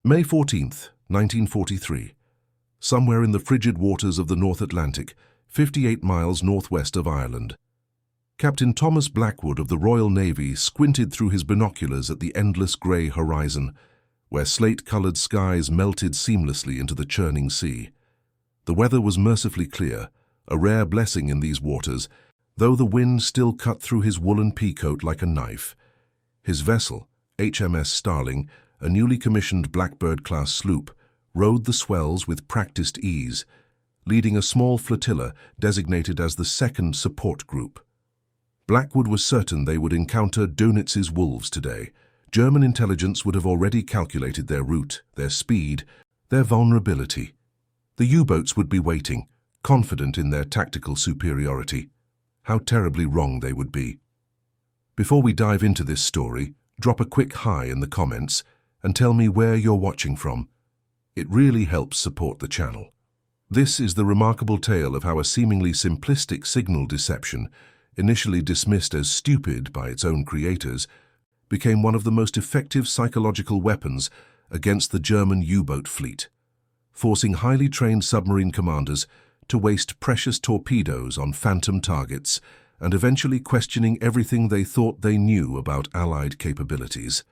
May 14th, 1943. Somewhere in the frigid waters of the North Atlantic, 58 miles northwest of Ireland. Captain Thomas Blackwood of the Royal Navy squinted through his binoculars at the endless grey horizon, where slate-coloured skies melted seamlessly into the churning sea. The weather was mercifully clear, a rare blessing in these waters, though the wind still cut through his woolen peacoat like a knife. His vessel, HMS Starling, a newly commissioned Blackbird-class sloop, rode the swells with practiced ease, leading a small flotilla designated as the Second Support Group. Blackwood was certain they would encounter Dönitz's wolves today. German intelligence would have already calculated their route, their speed, their vulnerability. The U-boats would be waiting, confident in their tactical superiority. How terribly wrong they would be. Before we dive into this story, drop a quick hi in the comments and tell me where you're watching from. It really helps support the channel. This is the remarkable tale of how a seemingly simplistic signal deception, initially dismissed as stupid by its own creators, became one of the most effective psychological weapons against the German U-boat fleet, forcing highly trained submarine commanders to waste precious torpedoes on phantom targets and eventually questioning everything they thought they knew about Allied capabilities.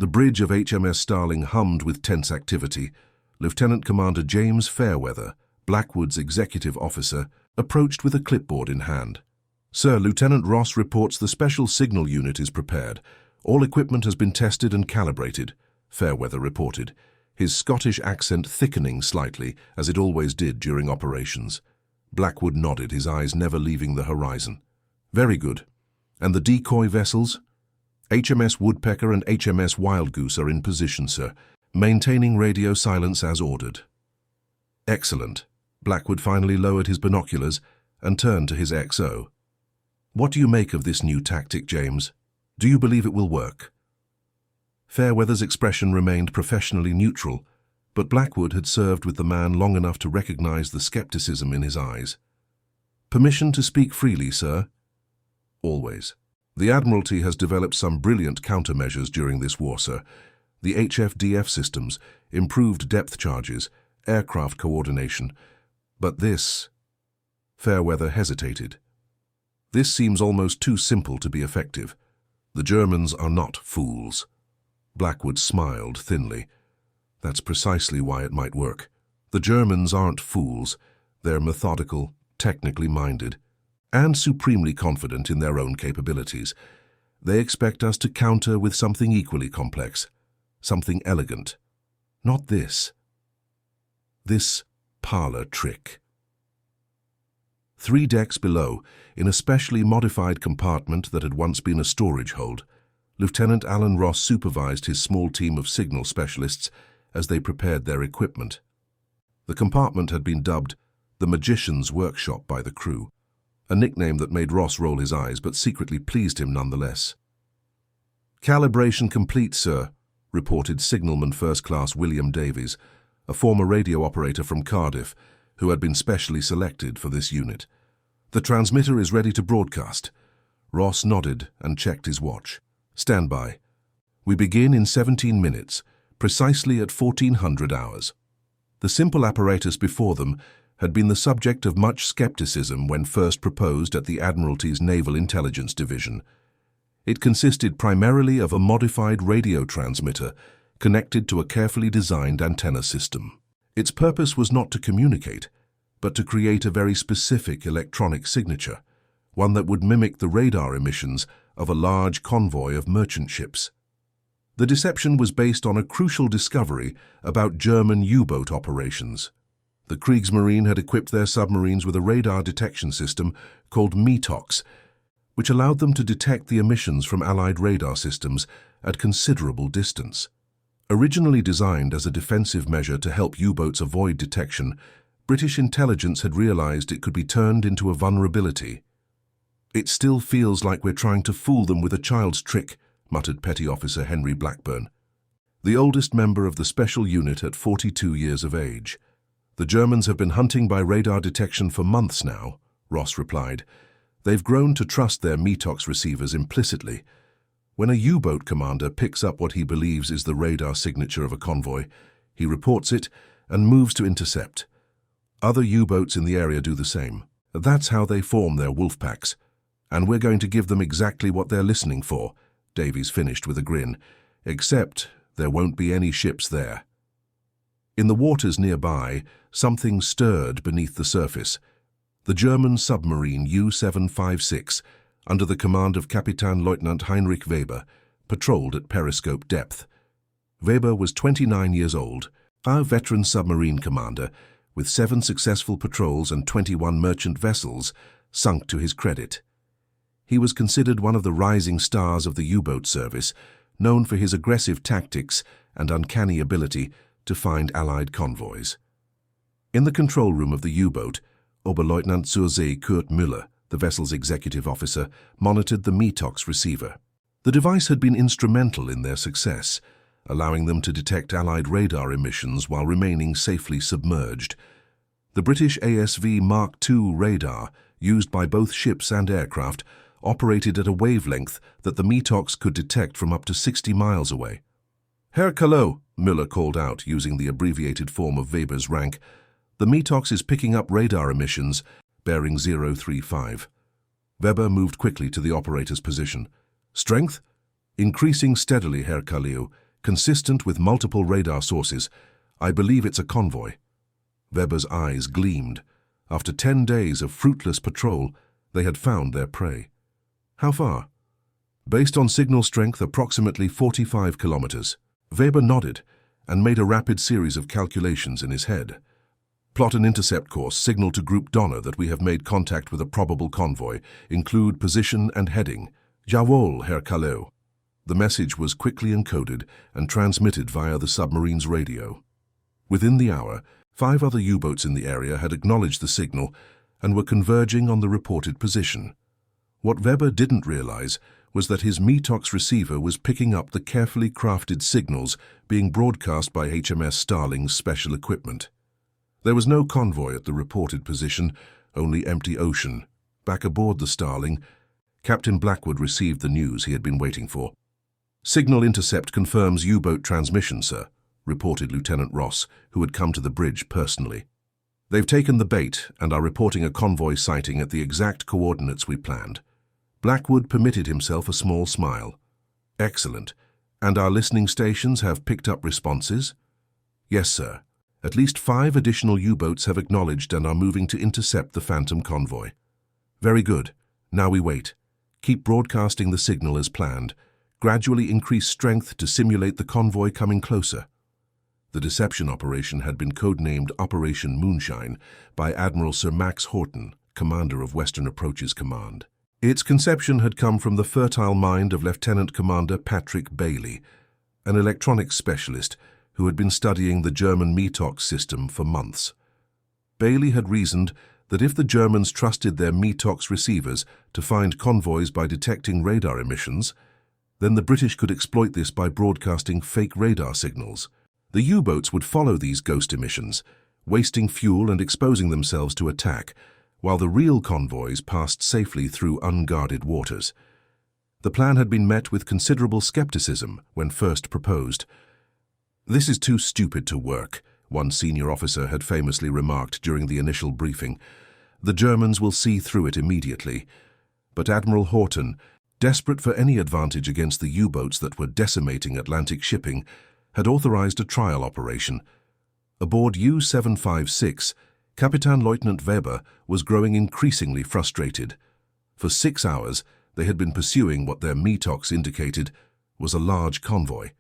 The bridge of HMS Starling hummed with tense activity. Lieutenant Commander James Fairweather, Blackwood's executive officer, approached with a clipboard in hand. "Sir, Lieutenant Ross reports the special signal unit is prepared. All equipment has been tested and calibrated," Fairweather reported, his Scottish accent thickening slightly, as it always did during operations. Blackwood nodded, his eyes never leaving the horizon. "Very good. And the decoy vessels?" "HMS Woodpecker and HMS Wildgoose are in position, sir, maintaining radio silence as ordered." "Excellent." Blackwood finally lowered his binoculars and turned to his XO. "What do you make of this new tactic, James? Do you believe it will work?" Fairweather's expression remained professionally neutral, but Blackwood had served with the man long enough to recognize the skepticism in his eyes. "Permission to speak freely, sir?" "Always. The Admiralty has developed some brilliant countermeasures during this war, sir. The HFDF systems, improved depth charges, aircraft coordination. But this..." Fairweather hesitated. "This seems almost too simple to be effective. The Germans are not fools." Blackwood smiled thinly. "That's precisely why it might work. The Germans aren't fools. They're methodical, technically minded, and supremely confident in their own capabilities. They expect us to counter with something equally complex, something elegant. Not this. This parlor trick." 3 decks below, in a specially modified compartment that had once been a storage hold, Lieutenant Alan Ross supervised his small team of signal specialists as they prepared their equipment. The compartment had been dubbed the Magician's Workshop by the crew, a nickname that made Ross roll his eyes but secretly pleased him nonetheless. "Calibration complete, sir," reported Signalman First Class William Davies, a former radio operator from Cardiff who had been specially selected for this unit. "The transmitter is ready to broadcast." Ross nodded and checked his watch. "Stand by. We begin in 17 minutes, precisely at 1400 hours. The simple apparatus before them had been the subject of much skepticism when first proposed at the Admiralty's Naval Intelligence Division. It consisted primarily of a modified radio transmitter connected to a carefully designed antenna system. Its purpose was not to communicate, but to create a very specific electronic signature, one that would mimic the radar emissions of a large convoy of merchant ships. The deception was based on a crucial discovery about German U-boat operations. The Kriegsmarine had equipped their submarines with a radar detection system called METOX, which allowed them to detect the emissions from Allied radar systems at considerable distance. Originally designed as a defensive measure to help U-boats avoid detection, British intelligence had realized it could be turned into a vulnerability. "It still feels like we're trying to fool them with a child's trick," muttered Petty Officer Henry Blackburn, the oldest member of the special unit at 42 years of age. "The Germans have been hunting by radar detection for months now," Ross replied. "They've grown to trust their METOX receivers implicitly. When a U-boat commander picks up what he believes is the radar signature of a convoy, he reports it and moves to intercept. Other U-boats in the area do the same. That's how they form their wolf packs. And we're going to give them exactly what they're listening for, Davies finished with a grin. Except there won't be any ships there. In the waters nearby, something stirred beneath the surface. The German submarine U-756, under the command of Kapitän-Leutnant Heinrich Weber, patrolled at periscope depth. Weber was 29 years old, a veteran submarine commander, with 7 successful patrols and 21 merchant vessels, sunk to his credit. He was considered one of the rising stars of the U-boat service, known for his aggressive tactics and uncanny ability to find Allied convoys. In the control room of the U-boat, Oberleutnant zur See Kurt Müller, the vessel's executive officer, monitored the METOX receiver. The device had been instrumental in their success, allowing them to detect Allied radar emissions while remaining safely submerged. The British ASV Mark II radar, used by both ships and aircraft, operated at a wavelength that the METOX could detect from up to 60 miles away. "Herr Callot," Müller called out, using the abbreviated form of Weber's rank, "the METOX is picking up radar emissions, bearing 035. Weber moved quickly to the operator's position. "Strength? Increasing steadily, Herr Callot, consistent with multiple radar sources. I believe it's a convoy." Weber's eyes gleamed. After 10 days of fruitless patrol, they had found their prey. "How far?" "Based on signal strength, approximately 45 kilometers. Weber nodded and made a rapid series of calculations in his head. "Plot an intercept course, signal to Group Donner that we have made contact with a probable convoy. Include position and heading." "Jawohl, Herr Callot." The message was quickly encoded and transmitted via the submarine's radio. Within the hour, 5 other U-boats in the area had acknowledged the signal and were converging on the reported position. What Weber didn't realize was that his METOX receiver was picking up the carefully crafted signals being broadcast by HMS Starling's special equipment. There was no convoy at the reported position, only empty ocean. Back aboard the Starling, Captain Blackwood received the news he had been waiting for. "Signal intercept confirms U-boat transmission, sir," reported Lieutenant Ross, who had come to the bridge personally. "They've taken the bait and are reporting a convoy sighting at the exact coordinates we planned." Blackwood permitted himself a small smile. "Excellent. And our listening stations have picked up responses?" "Yes, sir. At least 5 additional U-boats have acknowledged and are moving to intercept the Phantom convoy." "Very good. Now we wait. Keep broadcasting the signal as planned. Gradually increase strength to simulate the convoy coming closer." The deception operation had been codenamed Operation Moonshine by Admiral Sir Max Horton, commander of Western Approaches Command. Its conception had come from the fertile mind of Lieutenant Commander Patrick Bailey, an electronics specialist who had been studying the German METOX system for months. Bailey had reasoned that if the Germans trusted their METOX receivers to find convoys by detecting radar emissions, then the British could exploit this by broadcasting fake radar signals. The U-boats would follow these ghost emissions, wasting fuel and exposing themselves to attack, while the real convoys passed safely through unguarded waters. The plan had been met with considerable skepticism when first proposed. "This is too stupid to work," one senior officer had famously remarked during the initial briefing. "The Germans will see through it immediately." But Admiral Horton, desperate for any advantage against the U-boats that were decimating Atlantic shipping, had authorized a trial operation. Aboard U-756, Kapitän-Leutnant Weber was growing increasingly frustrated. For 6 hours, they had been pursuing what their METOX indicated was a large convoy.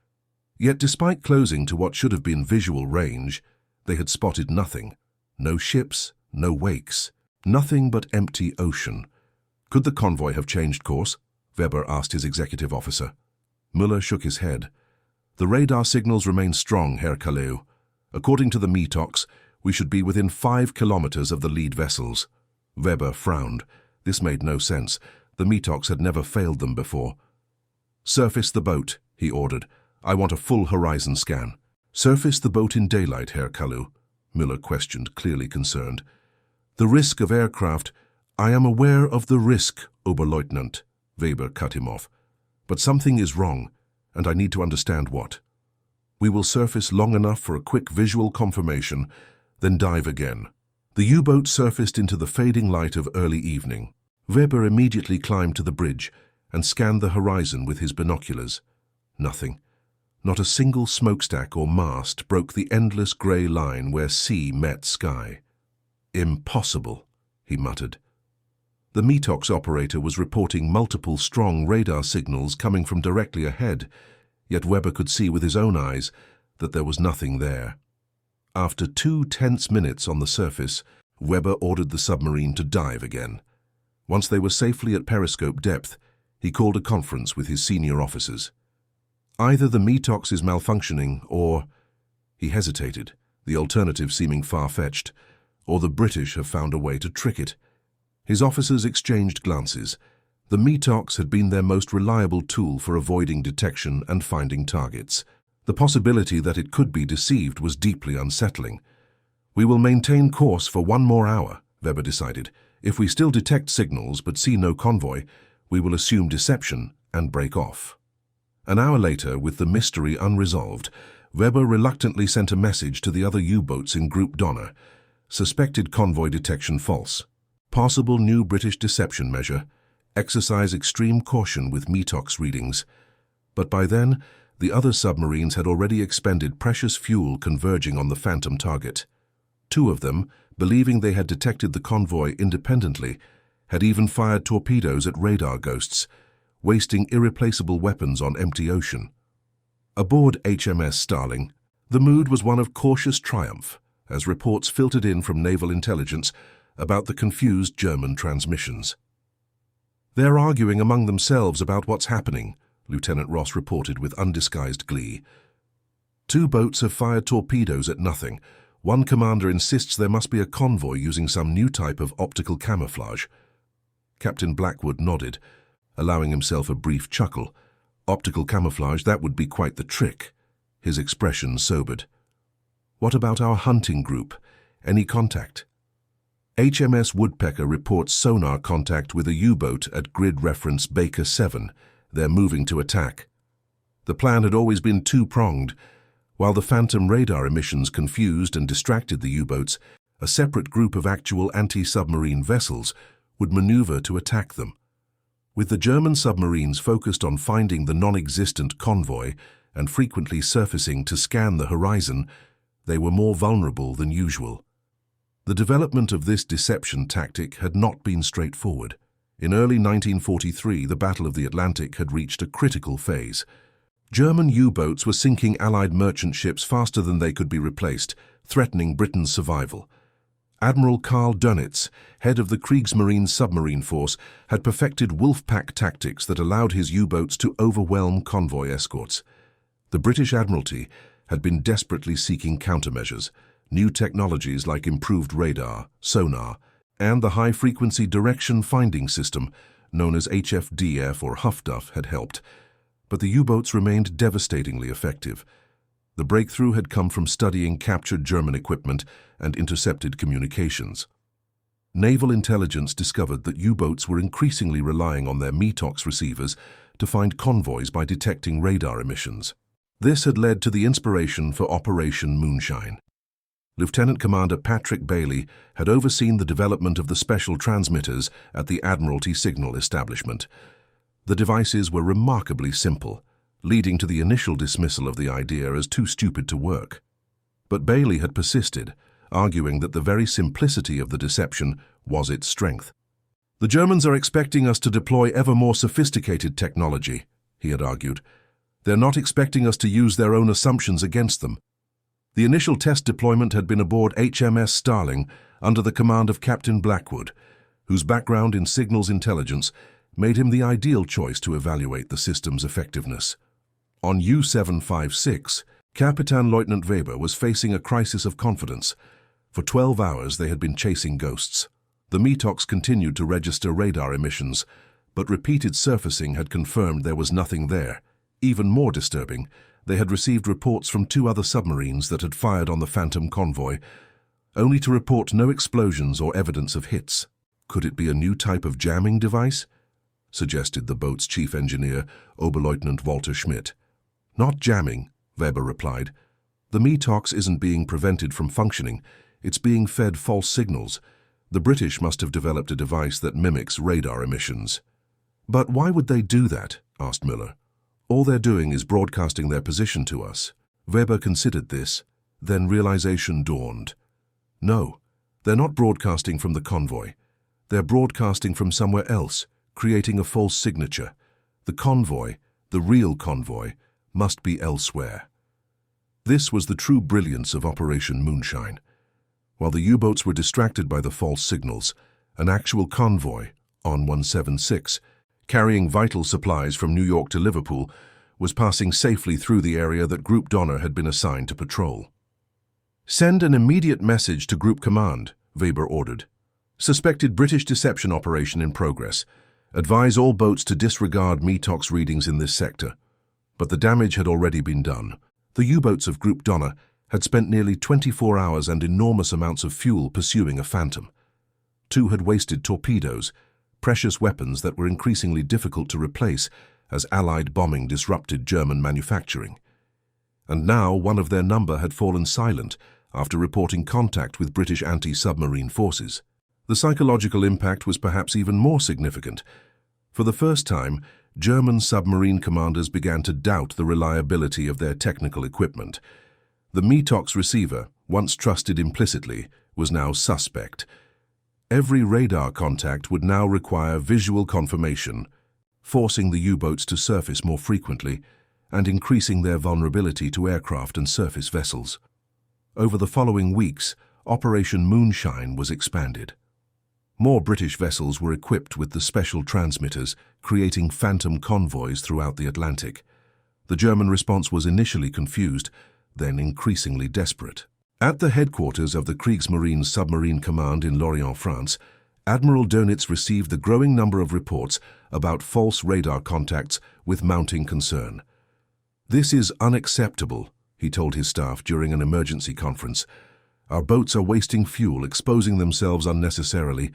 Yet despite closing to what should have been visual range, they had spotted nothing. No ships, no wakes, nothing but empty ocean. Could the convoy have changed course? Weber asked his executive officer. Müller shook his head. "The radar signals remain strong, Herr Callot. According to the METOX, we should be within 5 kilometers of the lead vessels." Weber frowned. This made no sense. The METOX had never failed them before. "Surface the boat," he ordered. "I want a full horizon scan." "Surface the boat in daylight, Herr Callot?" Müller questioned, clearly concerned. "The risk of aircraft—" "I am aware of the risk, Oberleutnant," Weber cut him off. But something is wrong, and I need to understand what. We will surface long enough for a quick visual confirmation, then dive again. The U-boat surfaced into the fading light of early evening. Weber immediately climbed to the bridge and scanned the horizon with his binoculars. Nothing. Not a single smokestack or mast broke the endless grey line where sea met sky. Impossible, he muttered. The Metox operator was reporting multiple strong radar signals coming from directly ahead, yet Weber could see with his own eyes that there was nothing there. After 2 tense minutes on the surface, Weber ordered the submarine to dive again. Once they were safely at periscope depth, he called a conference with his senior officers. Either the Metox is malfunctioning or, he hesitated, the alternative seeming far-fetched, or the British have found a way to trick it. His officers exchanged glances. The Metox had been their most reliable tool for avoiding detection and finding targets. The possibility that it could be deceived was deeply unsettling. We will maintain course for 1 more hour, Weber decided. If we still detect signals but see no convoy, we will assume deception and break off. An hour later, with the mystery unresolved, Weber reluctantly sent a message to the other U-boats in Group Donner. Suspected convoy detection false. Possible new British deception measure. Exercise extreme caution with Metox readings. But by then, the other submarines had already expended precious fuel converging on the Phantom target. 2 of them, believing they had detected the convoy independently, had even fired torpedoes at radar ghosts, wasting irreplaceable weapons on empty ocean. Aboard HMS Starling, the mood was one of cautious triumph, as reports filtered in from naval intelligence about the confused German transmissions. "They're arguing among themselves about what's happening," Lieutenant Ross reported with undisguised glee. 2 boats have fired torpedoes at nothing. One commander insists there must be a convoy using some new type of optical camouflage. Captain Blackwood nodded, allowing himself a brief chuckle. Optical camouflage, that would be quite the trick. His expression sobered. "What about our hunting group? Any contact?" HMS Woodpecker reports sonar contact with a U-boat at grid reference Baker 7. They're moving to attack. The plan had always been 2-pronged. While the Phantom radar emissions confused and distracted the U-boats, a separate group of actual anti-submarine vessels would maneuver to attack them. With the German submarines focused on finding the non-existent convoy and frequently surfacing to scan the horizon, they were more vulnerable than usual. The development of this deception tactic had not been straightforward. In early 1943, the Battle of the Atlantic had reached a critical phase. German U-boats were sinking Allied merchant ships faster than they could be replaced, threatening Britain's survival. Admiral Karl Dönitz, head of the Kriegsmarine submarine force, had perfected wolf-pack tactics that allowed his U-boats to overwhelm convoy escorts. The British Admiralty had been desperately seeking countermeasures. New technologies like improved radar, sonar, and the high-frequency direction finding system, known as HFDF or HuffDuff, had helped. But the U-boats remained devastatingly effective. The breakthrough had come from studying captured German equipment and intercepted communications. Naval intelligence discovered that U-boats were increasingly relying on their Metox receivers to find convoys by detecting radar emissions. This had led to the inspiration for Operation Moonshine. Lieutenant Commander Patrick Bailey had overseen the development of the special transmitters at the Admiralty Signal Establishment. The devices were remarkably simple, leading to the initial dismissal of the idea as too stupid to work. But Bailey had persisted, arguing that the very simplicity of the deception was its strength. "The Germans are expecting us to deploy ever more sophisticated technology," he had argued. "They're not expecting us to use their own assumptions against them." The initial test deployment had been aboard HMS Starling under the command of Captain Blackwood, whose background in signals intelligence made him the ideal choice to evaluate the system's effectiveness. On U-756, Captain Lieutenant Weber was facing a crisis of confidence. For 12 hours they had been chasing ghosts. The Metox continued to register radar emissions, but repeated surfacing had confirmed there was nothing there. Even more disturbing, they had received reports from 2 other submarines that had fired on the Phantom convoy, only to report no explosions or evidence of hits. Could it be a new type of jamming device? suggested the boat's chief engineer, Oberleutnant Walter Schmidt. Not jamming, Weber replied. The METOX isn't being prevented from functioning, it's being fed false signals. The British must have developed a device that mimics radar emissions. But why would they do that? Asked Müller. All they're doing is broadcasting their position to us. Weber considered this, then realization dawned. No, they're not broadcasting from the convoy. They're broadcasting from somewhere else, creating a false signature. The convoy, the real convoy, must be elsewhere. This was the true brilliance of Operation Moonshine. While the U-boats were distracted by the false signals, an actual convoy, ON 176, carrying vital supplies from New York to Liverpool, was passing safely through the area that Group Donner had been assigned to patrol. Send an immediate message to Group Command, Weber ordered. Suspected British deception operation in progress. Advise all boats to disregard METOX readings in this sector. But the damage had already been done. The U-boats of Group Donner had spent nearly 24 hours and enormous amounts of fuel pursuing a phantom. 2 had wasted torpedoes, precious weapons that were increasingly difficult to replace as Allied bombing disrupted German manufacturing. And now one of their number had fallen silent after reporting contact with British anti-submarine forces. The psychological impact was perhaps even more significant. For the first time, German submarine commanders began to doubt the reliability of their technical equipment. The METOX receiver, once trusted implicitly, was now suspect. Every radar contact would now require visual confirmation, forcing the U-boats to surface more frequently and increasing their vulnerability to aircraft and surface vessels. Over the following weeks, Operation Moonshine was expanded. More British vessels were equipped with the special transmitters, creating phantom convoys throughout the Atlantic. The German response was initially confused, then increasingly desperate. At the headquarters of the Kriegsmarine Submarine Command in Lorient, France, Admiral Dönitz received the growing number of reports about false radar contacts with mounting concern. "This is unacceptable," he told his staff during an emergency conference. "Our boats are wasting fuel, exposing themselves unnecessarily,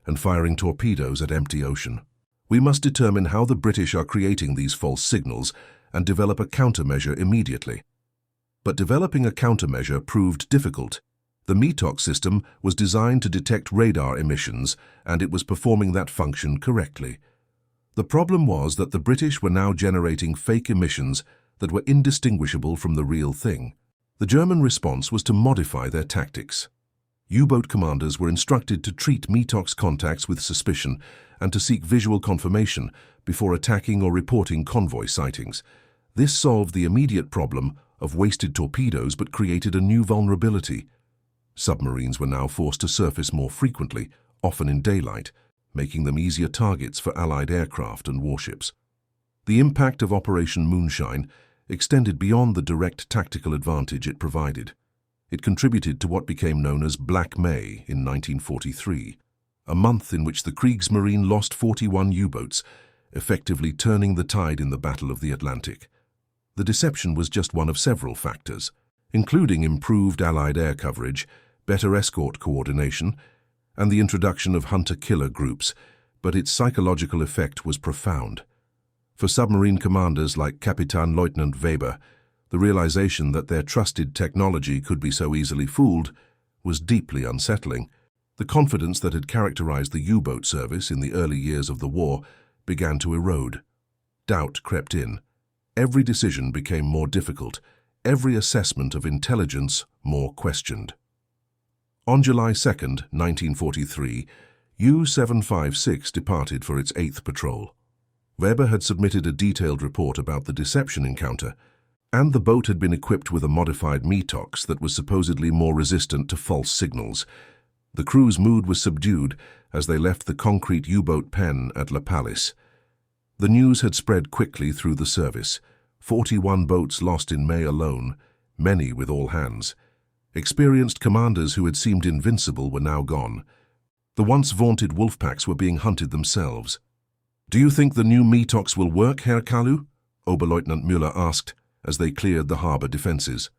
and firing torpedoes at empty ocean. We must determine how the British are creating these false signals and develop a countermeasure immediately." But developing a countermeasure proved difficult. The METOX system was designed to detect radar emissions, and it was performing that function correctly. The problem was that the British were now generating fake emissions that were indistinguishable from the real thing. The German response was to modify their tactics. U-boat commanders were instructed to treat METOX contacts with suspicion and to seek visual confirmation before attacking or reporting convoy sightings. This solved the immediate problem of wasted torpedoes but created a new vulnerability. Submarines were now forced to surface more frequently, often in daylight, making them easier targets for Allied aircraft and warships. The impact of Operation Moonshine extended beyond the direct tactical advantage it provided. It contributed to what became known as Black May in 1943, a month in which the Kriegsmarine lost 41 U-boats, effectively turning the tide in the Battle of the Atlantic. The deception was just one of several factors, including improved Allied air coverage, better escort coordination, and the introduction of hunter-killer groups, but its psychological effect was profound. For submarine commanders like Kapitänleutnant Weber, the realization that their trusted technology could be so easily fooled was deeply unsettling. The confidence that had characterized the U-boat service in the early years of the war began to erode. Doubt crept in. Every decision became more difficult, every assessment of intelligence more questioned. On July 2, 1943, U-756 departed for its 8th patrol. Weber had submitted a detailed report about the deception encounter, and the boat had been equipped with a modified METOX that was supposedly more resistant to false signals. The crew's mood was subdued as they left the concrete U-boat pen at La Pallice. The news had spread quickly through the service. 41 boats lost in May alone, many with all hands. Experienced commanders who had seemed invincible were now gone. The once vaunted wolfpacks were being hunted themselves. "Do you think the new METOX will work, Herr Kalu?" Oberleutnant Müller asked as they cleared the harbour defences.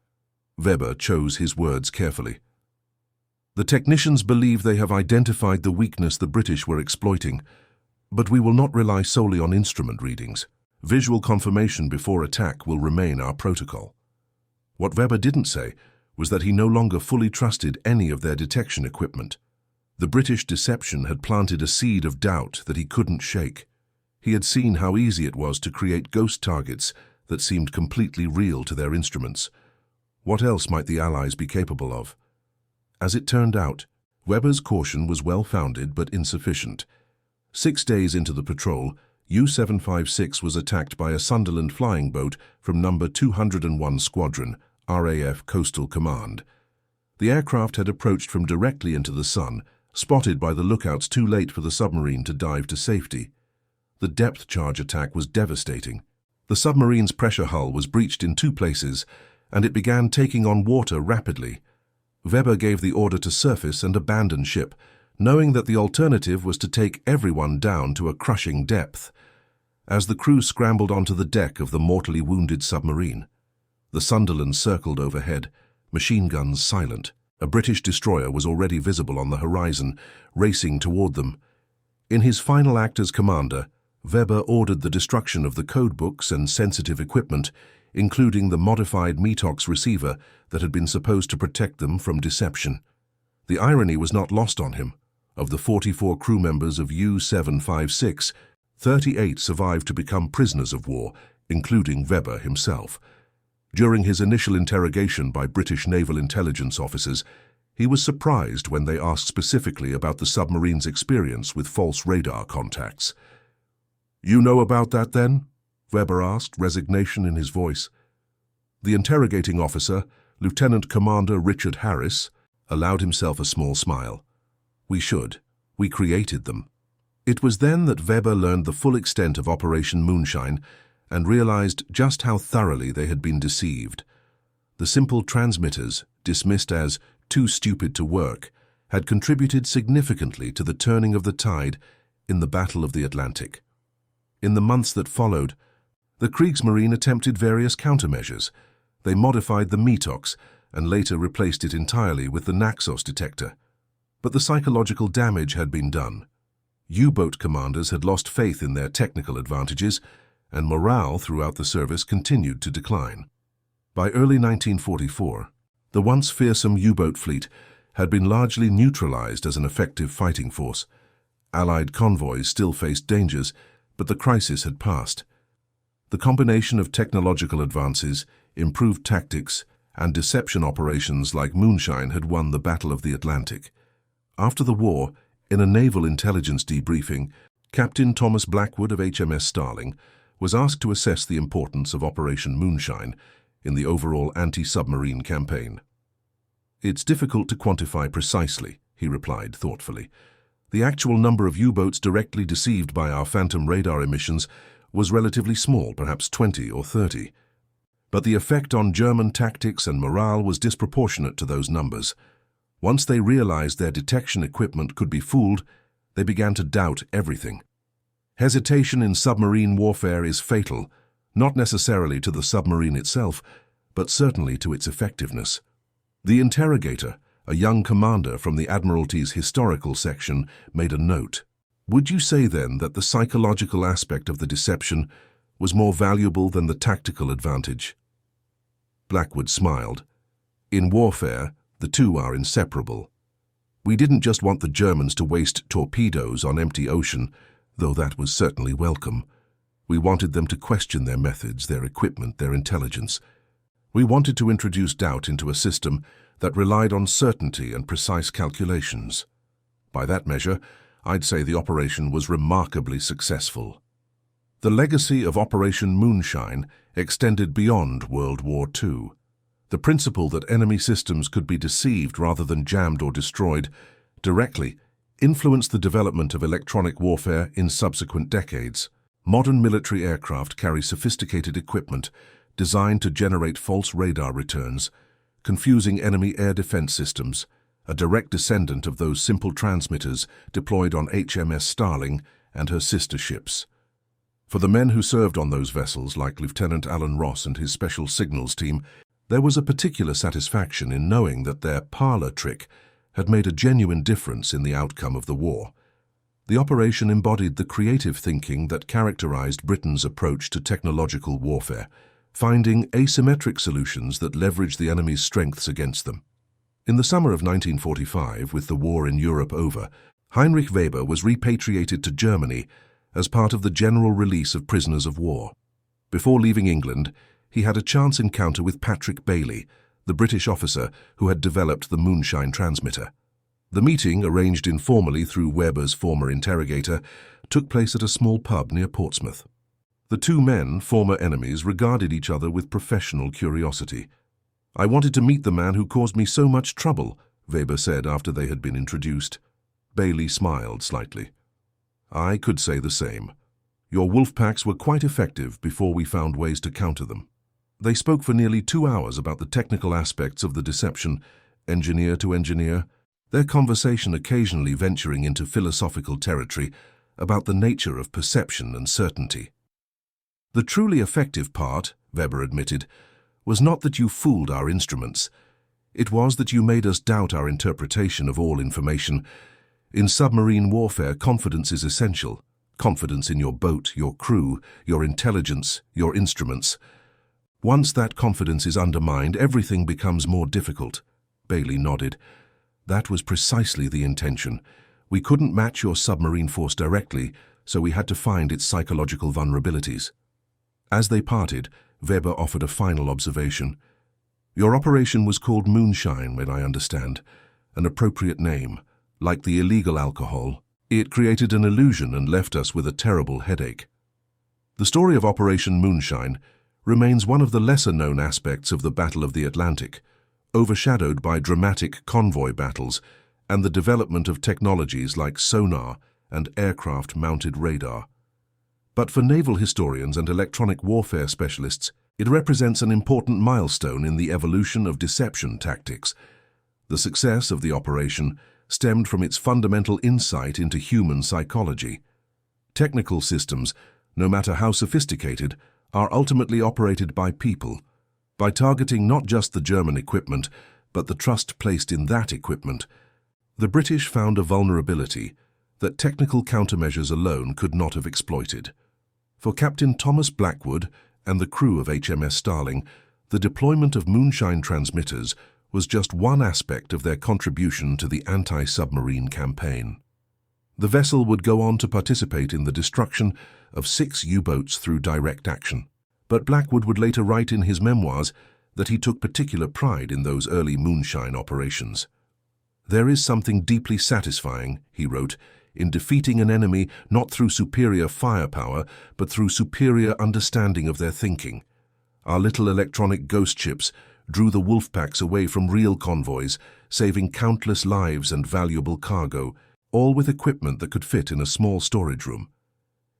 Weber chose his words carefully. "The technicians believe they have identified the weakness the British were exploiting, But we will not rely solely on instrument readings. Visual confirmation before attack will remain our protocol. What Weber didn't say was that he no longer fully trusted any of their detection equipment. The British deception had planted a seed of doubt that he couldn't shake. He had seen how easy it was to create ghost targets that seemed completely real to their instruments. What else might the Allies be capable of? As it turned out, Weber's caution was well-founded but insufficient. 6 days into the patrol, U-756 was attacked by a Sunderland flying boat from No. 201 Squadron, RAF Coastal Command. The aircraft had approached from directly into the sun, spotted by the lookouts too late for the submarine to dive to safety. The depth charge attack was devastating. The submarine's pressure hull was breached in 2 places, and it began taking on water rapidly. Weber gave the order to surface and abandon ship, knowing that the alternative was to take everyone down to a crushing depth. As the crew scrambled onto the deck of the mortally wounded submarine, the Sunderland circled overhead, machine guns silent. A British destroyer was already visible on the horizon, racing toward them. In his final act as commander, Weber ordered the destruction of the codebooks and sensitive equipment, including the modified Metox receiver that had been supposed to protect them from deception. The irony was not lost on him. Of the 44 crew members of U-756, 38 survived to become prisoners of war, including Weber himself. During his initial interrogation by British naval intelligence officers, he was surprised when they asked specifically about the submarine's experience with false radar contacts. "You know about that then?" Weber asked, resignation in his voice. The interrogating officer, Lieutenant Commander Richard Harris, allowed himself a small smile. "We should. We created them." It was then that Weber learned the full extent of Operation Moonshine and realized just how thoroughly they had been deceived. The simple transmitters, dismissed as too stupid to work, had contributed significantly to the turning of the tide in the Battle of the Atlantic. In the months that followed, the Kriegsmarine attempted various countermeasures. They modified the Metox and later replaced it entirely with the Naxos detector. But the psychological damage had been done. U-boat commanders had lost faith in their technical advantages, and morale throughout the service continued to decline. By early 1944, the once fearsome U-boat fleet had been largely neutralized as an effective fighting force. Allied convoys still faced dangers, but the crisis had passed. The combination of technological advances, improved tactics, and deception operations like Moonshine had won the Battle of the Atlantic. After the war, in a naval intelligence debriefing, Captain Thomas Blackwood of HMS Starling was asked to assess the importance of Operation Moonshine in the overall anti-submarine campaign. "It's difficult to quantify precisely," he replied thoughtfully. "The actual number of U-boats directly deceived by our phantom radar emissions was relatively small, perhaps 20 or 30. But the effect on German tactics and morale was disproportionate to those numbers. Once they realized their detection equipment could be fooled, they began to doubt everything. Hesitation in submarine warfare is fatal, not necessarily to the submarine itself, but certainly to its effectiveness." The interrogator, a young commander from the Admiralty's historical section, made a note. "Would you say then that the psychological aspect of the deception was more valuable than the tactical advantage?" Blackwood smiled. "In warfare, the two are inseparable. We didn't just want the Germans to waste torpedoes on empty ocean, though that was certainly welcome. We wanted them to question their methods, their equipment, their intelligence. We wanted to introduce doubt into a system that relied on certainty and precise calculations. By that measure, I'd say the operation was remarkably successful." The legacy of Operation Moonshine extended beyond World War II. The principle that enemy systems could be deceived rather than jammed or destroyed directly influenced the development of electronic warfare in subsequent decades. Modern military aircraft carry sophisticated equipment designed to generate false radar returns, confusing enemy air defense systems, a direct descendant of those simple transmitters deployed on HMS Starling and her sister ships. For the men who served on those vessels, like Lieutenant Alan Ross and his special signals team, there was a particular satisfaction in knowing that their parlor trick had made a genuine difference in the outcome of the war. The operation embodied the creative thinking that characterized Britain's approach to technological warfare, finding asymmetric solutions that leveraged the enemy's strengths against them. In the summer of 1945, with the war in Europe over, Heinrich Weber was repatriated to Germany as part of the general release of prisoners of war. Before leaving England, he had a chance encounter with Patrick Bailey, the British officer who had developed the Moonshine transmitter. The meeting, arranged informally through Weber's former interrogator, took place at a small pub near Portsmouth. The two men, former enemies, regarded each other with professional curiosity. "I wanted to meet the man who caused me so much trouble," Weber said after they had been introduced. Bailey smiled slightly. "I could say the same. Your wolf packs were quite effective before we found ways to counter them." They spoke for nearly 2 hours about the technical aspects of the deception, engineer to engineer, their conversation occasionally venturing into philosophical territory about the nature of perception and certainty. "The truly effective part," Weber admitted, "was not that you fooled our instruments. It was that you made us doubt our interpretation of all information. In submarine warfare, confidence is essential. Confidence in your boat, your crew, your intelligence, your instruments. Once that confidence is undermined, everything becomes more difficult." Bailey nodded. "That was precisely the intention. We couldn't match your submarine force directly, so we had to find its psychological vulnerabilities." As they parted, Weber offered a final observation. "Your operation was called Moonshine, when I understand. An appropriate name. Like the illegal alcohol, it created an illusion and left us with a terrible headache." The story of Operation Moonshine remains one of the lesser-known aspects of the Battle of the Atlantic, overshadowed by dramatic convoy battles and the development of technologies like sonar and aircraft-mounted radar. But for naval historians and electronic warfare specialists, it represents an important milestone in the evolution of deception tactics. The success of the operation stemmed from its fundamental insight into human psychology. Technical systems, no matter how sophisticated, are ultimately operated by people. By targeting not just the German equipment, but the trust placed in that equipment, the British found a vulnerability that technical countermeasures alone could not have exploited. For Captain Thomas Blackwood and the crew of HMS Starling, the deployment of Moonshine transmitters was just one aspect of their contribution to the anti-submarine campaign. The vessel would go on to participate in the destruction of 6 U-boats through direct action. But Blackwood would later write in his memoirs that he took particular pride in those early Moonshine operations. "There is something deeply satisfying," he wrote, "in defeating an enemy not through superior firepower, but through superior understanding of their thinking. Our little electronic ghost ships drew the wolf packs away from real convoys, saving countless lives and valuable cargo, all with equipment that could fit in a small storage room.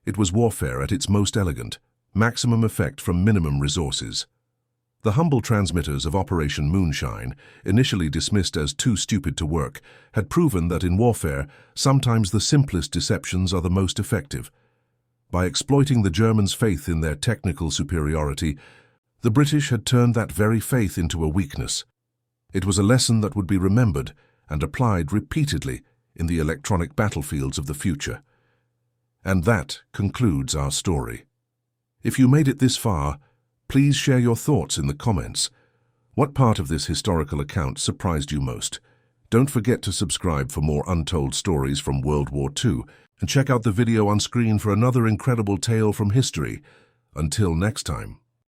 It was warfare at its most elegant, maximum effect from minimum resources." The humble transmitters of Operation Moonshine, initially dismissed as too stupid to work, had proven that in warfare, sometimes the simplest deceptions are the most effective. By exploiting the Germans' faith in their technical superiority, the British had turned that very faith into a weakness. It was a lesson that would be remembered and applied repeatedly in the electronic battlefields of the future. And that concludes our story. If you made it this far, please share your thoughts in the comments. What part of this historical account surprised you most? Don't forget to subscribe for more untold stories from World War II, and check out the video on screen for another incredible tale from history. Until next time.